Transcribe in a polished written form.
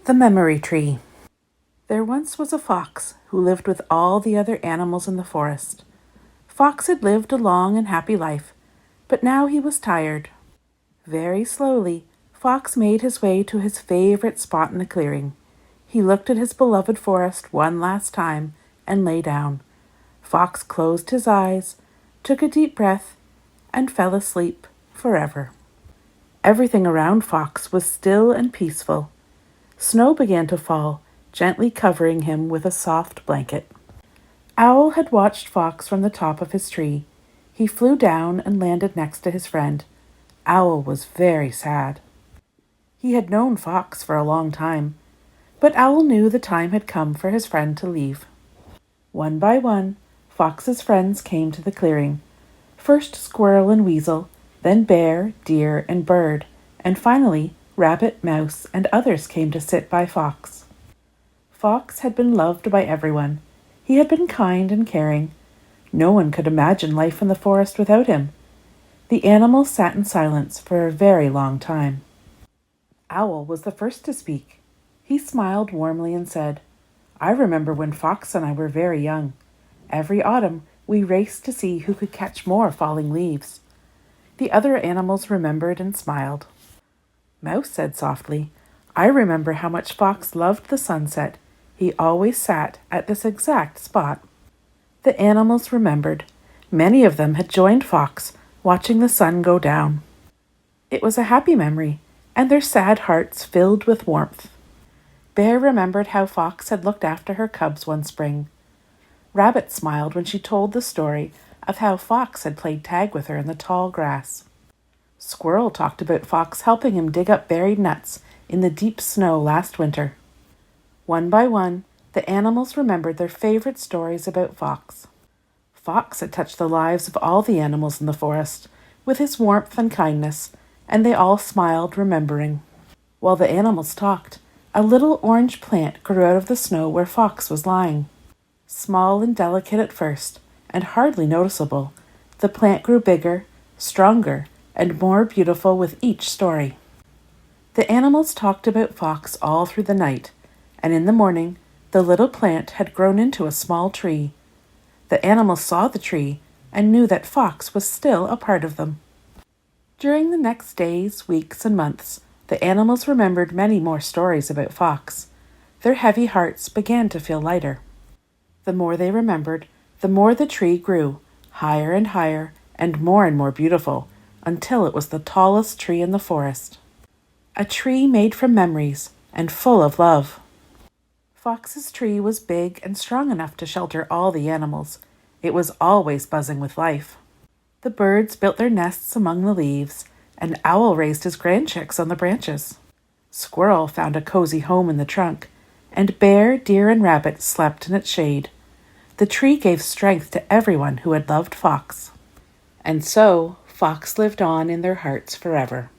The Memory Tree. There once was a fox who lived with all the other animals in the forest. Fox had lived a long and happy life, but now he was tired. Very slowly, Fox made his way to his favorite spot in the clearing. He looked at his beloved forest one last time and lay down. Fox closed his eyes, took a deep breath, and fell asleep forever. Everything around Fox was still and peaceful. Snow began to fall, gently covering him with a soft blanket. Owl had watched Fox from the top of his tree. He flew down and landed next to his friend. Owl was very sad. He had known Fox for a long time, but Owl knew the time had come for his friend to leave. One by one, Fox's friends came to the clearing. First Squirrel and Weasel, then Bear, Deer, and Bird, and finally Rabbit, Mouse, and others came to sit by Fox. Fox had been loved by everyone. He had been kind and caring. No one could imagine life in the forest without him. The animals sat in silence for a very long time. Owl was the first to speak. He smiled warmly and said, "I remember when Fox and I were very young. Every autumn we raced to see who could catch more falling leaves." The other animals remembered and smiled. Mouse said softly, "I remember how much Fox loved the sunset. He always sat at this exact spot." The animals remembered. Many of them had joined Fox, watching the sun go down. It was a happy memory, and their sad hearts filled with warmth. Bear remembered how Fox had looked after her cubs one spring. Rabbit smiled when she told the story of how Fox had played tag with her in the tall grass. Squirrel talked about Fox helping him dig up buried nuts in the deep snow last winter. One by one, the animals remembered their favorite stories about Fox. Fox had touched the lives of all the animals in the forest with his warmth and kindness, and they all smiled, remembering. While the animals talked, a little orange plant grew out of the snow where Fox was lying. Small and delicate at first, and hardly noticeable, the plant grew bigger, stronger, and more beautiful with each story. The animals talked about Fox all through the night, and in the morning the little plant had grown into a small tree. The animals saw the tree and knew that Fox was still a part of them. During the next days, weeks, and months, the animals remembered many more stories about Fox. Their heavy hearts began to feel lighter. The more they remembered, the more the tree grew, higher and more beautiful, until it was the tallest tree in the forest. A tree made from memories and full of love. Fox's tree was big and strong enough to shelter all the animals. It was always buzzing with life. The birds built their nests among the leaves, and Owl raised his grandchicks on the branches. Squirrel found a cozy home in the trunk, and Bear, Deer, and Rabbit slept in its shade. The tree gave strength to everyone who had loved Fox. And so, Fox lived on in their hearts forever.